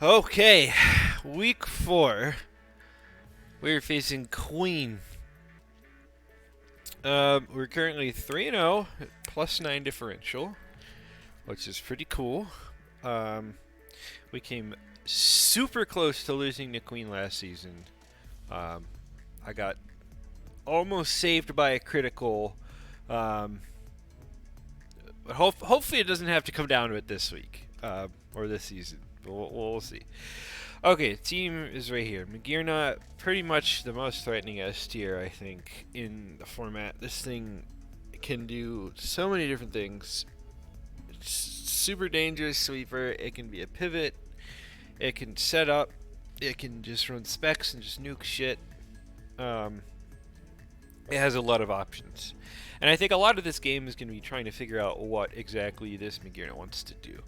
Okay, week 4. We're facing Queen. We're currently 3-0, plus 9 differential, which is pretty cool. Um, we came super close to losing to Queen last season. Um, I got almost saved by a critical. Um, but hopefully, it doesn't have to come down to it this week or this season. But we'll see. Okay, team is right here. Magirna, pretty much the most threatening S tier, I think, in the format. This thing can do so many different things. It's super dangerous sweeper. It can be a pivot. It can set up. It can just run specs and just nuke shit. Um, it has a lot of options. And I think a lot of this game is going to be trying to figure out what exactly this Magirna wants to do.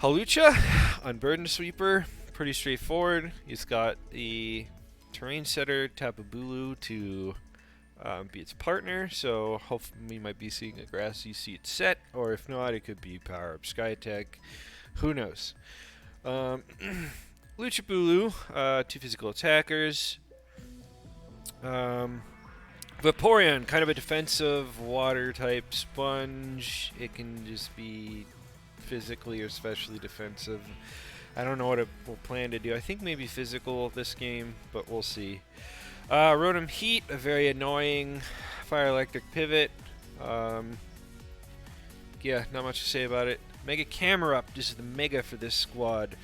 Hawlucha, Unburdened Sweeper, pretty straightforward. He's got the Terrain Setter, Tapu Bulu to be its partner, so hopefully we might be seeing a Grassy Seed set, or if not, it could be Power Up Sky Attack. Who knows? Luchapulu, 2 physical attackers. Vaporeon, kind of a defensive water type sponge. It can just be physically or specially defensive. I don't know what it will plan to do. I think maybe physical this game, but we'll see. Rotom Heat, a very annoying fire electric pivot. Yeah, not much to say about it. Mega Camerupt, this is the mega for this squad.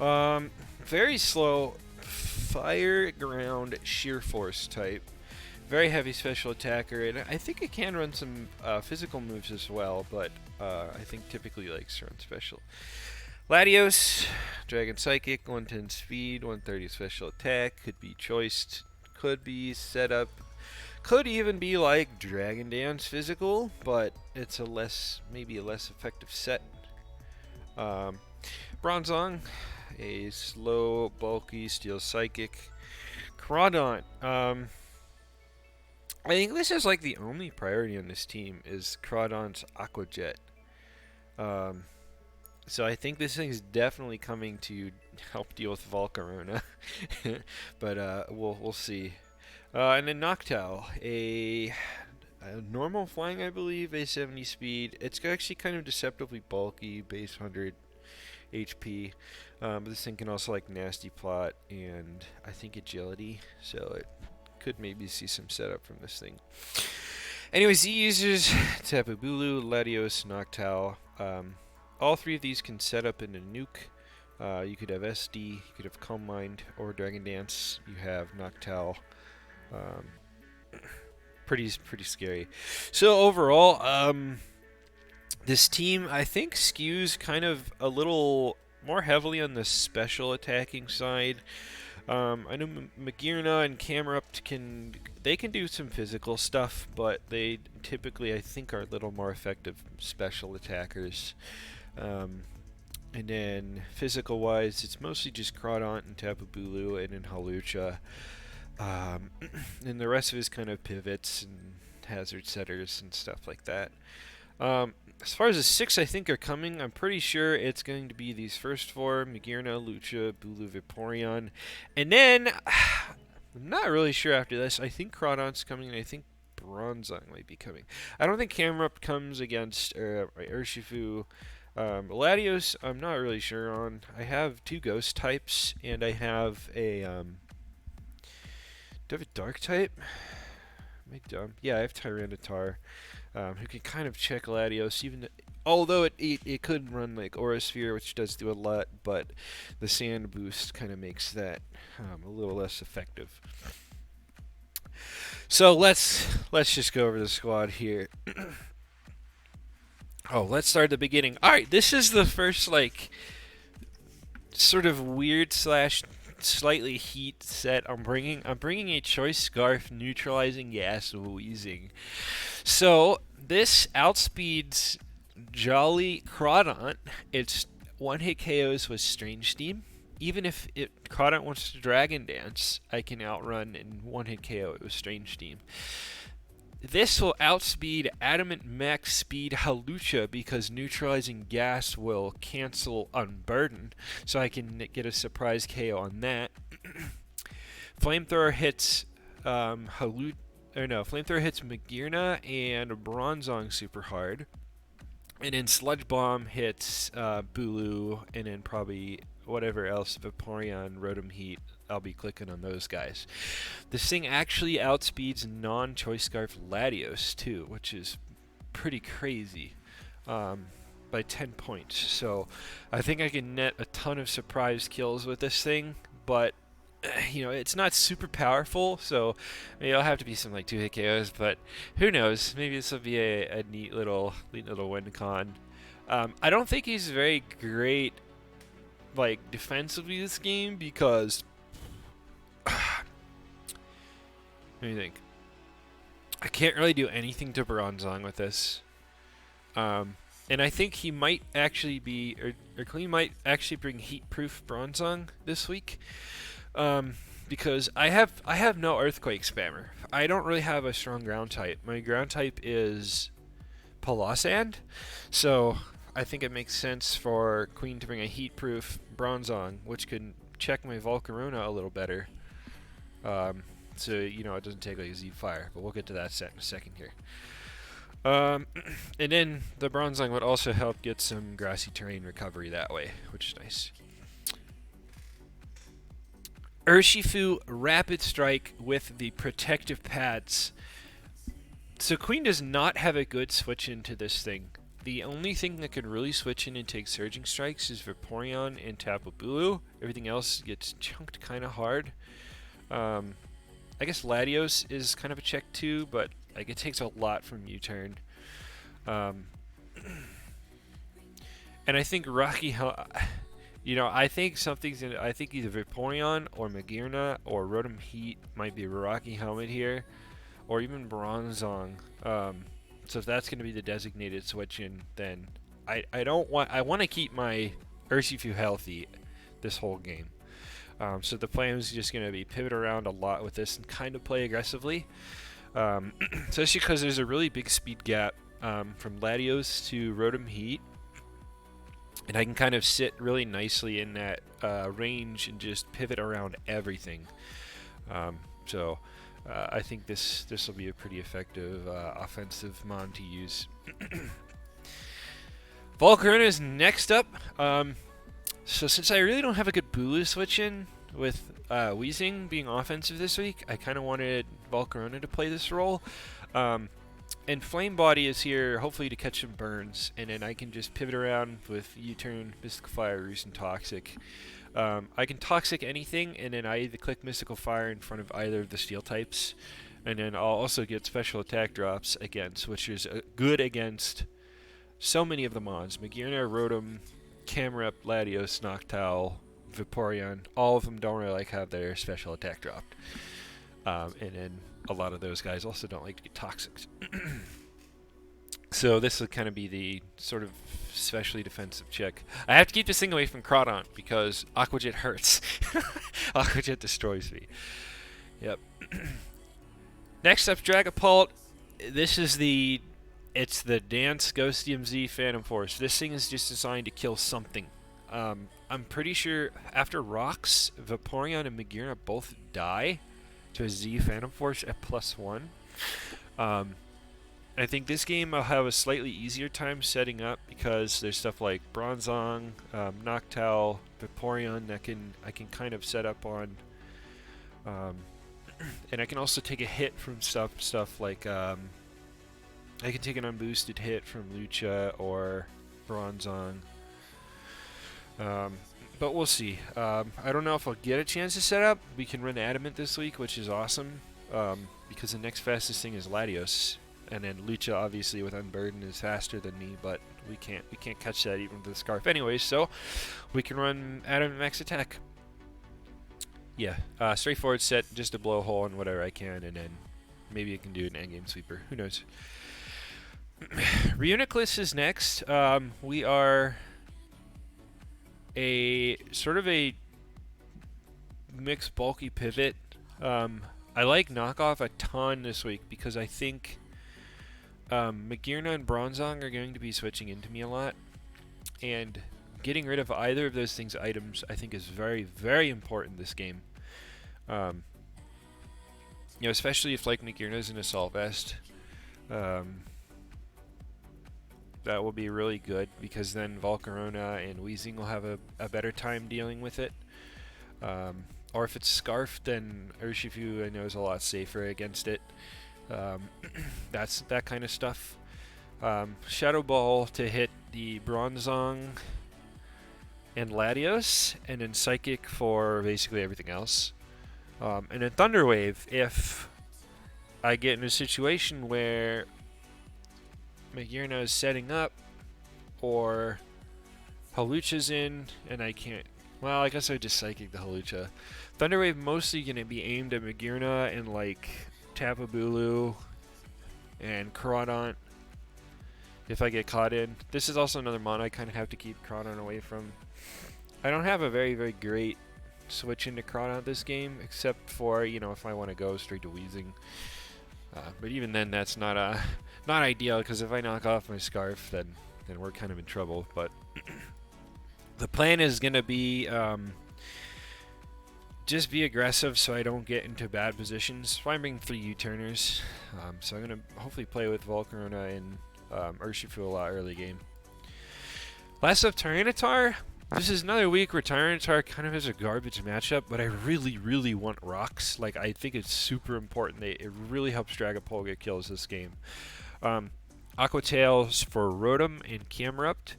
Very slow fire ground sheer force type. Very heavy special attacker, and I think it can run some physical moves as well, but I think typically likes to run special. Latios, Dragon Psychic, 110 speed, 130 special attack, could be choiced, could be set up, could even be like Dragon Dance physical, but it's maybe a less effective set. Bronzong, a slow, bulky Steel Psychic. Crawdaunt, I think this is like the only priority on this team is Crawdaunt's Aqua Jet. So I think this thing is definitely coming to help deal with Volcarona, but we'll see. And then Noctowl, a normal flying, I believe, a 70 speed. It's actually kind of deceptively bulky, base 100 HP. But this thing can also like Nasty Plot and I think Agility, so it could maybe see some setup from this thing. Anyways, he uses Tapu Bulu, Latios, Noctowl. All 3 of these can set up in a nuke. You could have SD, you could have Calm Mind, or Dragon Dance. You have Noctowl. Pretty scary. So overall, this team I think skews kind of a little more heavily on the special attacking side. I know Magirna and Camerupt can do some physical stuff, but they typically I think are a little more effective special attackers. And then physical wise, it's mostly just Crawdaunt and Tapu Bulu and then Hawlucha. And the rest of it is kind of pivots and hazard setters and stuff like that. As far as the 6 I think are coming, I'm pretty sure it's going to be these first 4, Magirna, Lucha, Bulu, Vaporeon. And then, I'm not really sure after this. I think Crawdaunt's coming, and I think Bronzong might be coming. I don't think Camerupt comes against Urshifu. Latios, I'm not really sure on. I have 2 ghost types, and I have a, do I have a dark type? Am I dumb? Yeah, I have Tyranitar. Who can kind of check Latios, although it could run like Aura Sphere, which does do a lot, but the Sand boost kind of makes that a little less effective. So let's just go over the squad here. Let's start at the beginning. All right, this is the first like sort of weird slash slightly heat set I'm bringing a Choice Scarf, Neutralizing Gas, Wheezing. So this outspeeds Jolly Crawdaunt. It's 1-hit KOs with Strange Steam. Even if Crawdaunt wants to Dragon Dance, I can outrun and 1-hit KO it with Strange Steam. This will outspeed Adamant Max Speed Halucha because neutralizing gas will cancel Unburden, so I can get a surprise KO on that. Flamethrower hits Flamethrower hits Magearna and Bronzong super hard. And then Sludge Bomb hits Bulu, and then probably whatever else, Vaporeon, Rotom Heat. I'll be clicking on those guys. This thing actually outspeeds non-Choice Scarf Latios too, which is pretty crazy, by 10 points. So I think I can net a ton of surprise kills with this thing, but it's not super powerful, so maybe it'll have to be some like 2-hit KOs, but who knows? Maybe this will be a neat little win con. I don't think he's very great like defensively this game because let me think. I can't really do anything to Bronzong with this. And I think he might actually be, or Clean might actually bring Heat-Proof Bronzong this week. Because I have no Earthquake Spammer. I don't really have a strong ground type. My ground type is Palossand, so I think it makes sense for Queen to bring a Heat-Proof Bronzong, which can check my Volcarona a little better. So it doesn't take like a Z-Fire, but we'll get to that set in a second here. And then the Bronzong would also help get some grassy terrain recovery that way, which is nice. Urshifu Rapid Strike with the protective pads. So Queen does not have a good switch into this thing. The only thing that can really switch in and take Surging Strikes is Vaporeon and Tapu Bulu. Everything else gets chunked kind of hard. I guess Latios is kind of a check too, but like it takes a lot from U-turn. And I think Rocky, I think I think either Vaporeon or Magearna or Rotom Heat might be a Rocky Helmet here, or even Bronzong. So if that's going to be the designated switch in, then I want to keep my Urshifu healthy this whole game. So the plan is just going to be pivot around a lot with this and kind of play aggressively. Especially because there's a really big speed gap from Latios to Rotom Heat. And I can kind of sit really nicely in that range and just pivot around everything. So I think this will be a pretty effective offensive mon to use. Volcarona is next up. So since I really don't have a good Bulu switch in with Weezing being offensive this week, I kind of wanted Volcarona to play this role. And Flame Body is here hopefully to catch some burns, and then I can just pivot around with U-turn, Mystical Fire, Roost, and Toxic. I can Toxic anything, and then I either click Mystical Fire in front of either of the Steel types, and then I'll also get special attack drops against, which is good against so many of the mons. Magearna, Rotom, Camerupt, Latios, Noctowl, Vaporeon, all of them don't really have their special attack dropped. And then a lot of those guys also don't like to get toxic. So this will kind of be the sort of specially defensive check. I have to keep this thing away from Crawdaunt because Aqua Jet hurts. Aqua Jet destroys me. Yep. Next up, Dragapult. This is it's the Dance Ghost DMZ Phantom Force. This thing is just designed to kill something. I'm pretty sure after Rocks, Vaporeon and Magearna both die to a Z Phantom Force at +1. I think this game I'll have a slightly easier time setting up because there's stuff like Bronzong, Noctowl, Vaporeon that I can kind of set up on, and I can also take a hit from stuff like I can take an unboosted hit from Lucha or Bronzong. But we'll see. I don't know if I'll get a chance to set up. We can run Adamant this week, which is awesome, because the next fastest thing is Latios, and then Lucha obviously with Unburden is faster than me, but we can't catch that even with the Scarf anyways. So we can run Adamant Max Attack. Yeah, straightforward set, just to blow a hole in whatever I can, and then maybe I can do an endgame sweeper. Who knows? Reuniclus is next. We are a sort of a mixed bulky pivot. I like Knockoff a ton this week because I think Magearna and Bronzong are going to be switching into me a lot, and getting rid of either of those things items I think is very, very important this game. Um, especially if like Magearna's in Assault Vest. That will be really good because then Volcarona and Weezing will have a better time dealing with it. Or if it's Scarf, then Urshifu I know is a lot safer against it. That's that kind of stuff. Shadow Ball to hit the Bronzong and Latios, and then Psychic for basically everything else. And then Thunder Wave if I get in a situation where Magearna is setting up, or Hawlucha's in, and I can't... Well, I guess I would just Psychic the Hawlucha. Thunder Wave mostly going to be aimed at Magearna and, like, Tapu Bulu and Crawdaunt if I get caught in. This is also another mon I kind of have to keep Crawdaunt away from. I don't have a very, very great switch into Crawdaunt this game, except for, if I want to go straight to Weezing. But even then, that's not ideal, because if I knock off my Scarf, then we're kind of in trouble. But the plan is going to be just be aggressive so I don't get into bad positions. So I'm bringing 3 U-turners. So I'm going to hopefully play with Volcarona and Urshifu a lot early game. Last up, Tyranitar. This is another week where Tyranitar kind of has a garbage matchup, but I really, really want rocks. Like, I think it's super important. It really helps Dragapult get kills this game. Aqua Tail's for Rotom and Camerupt.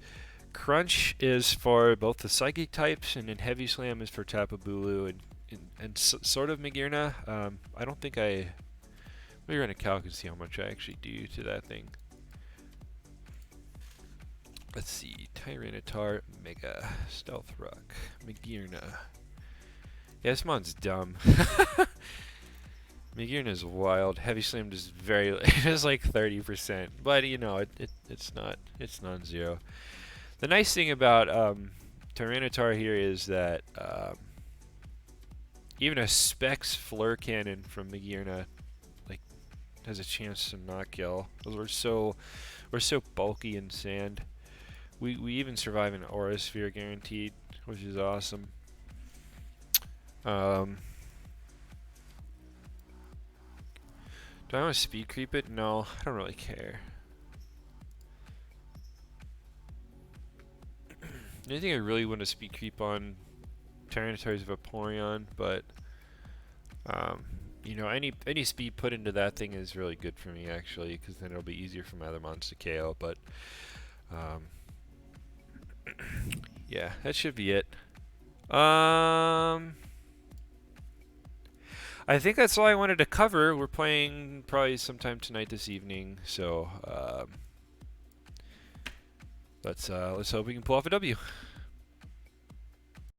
Crunch is for both the Psychic types, and then Heavy Slam is for Tapu Bulu and sort of Magearna. I don't think let me run a calc and see how much I actually do to that thing. Let's see, Tyranitar, Mega, Stealth Rock, Magearna. Yeah, this mon's dumb. Magearna's wild. Heavy Slam is it is like 30%, but it's non-zero. The nice thing about Tyranitar here is that even a Specs Flare Cannon from Magearna has a chance to not kill. We're so bulky in sand. We even survive an Aura Sphere guaranteed, which is awesome. Do I want to speed creep it? No, I don't really care. The only thing I really want to speed creep on Tyranitar is Vaporeon, but any speed put into that thing is really good for me actually, because then it'll be easier for my other mons to KO. But yeah, that should be it. I think that's all I wanted to cover. We're playing probably sometime tonight, this evening, so let's hope we can pull off a W.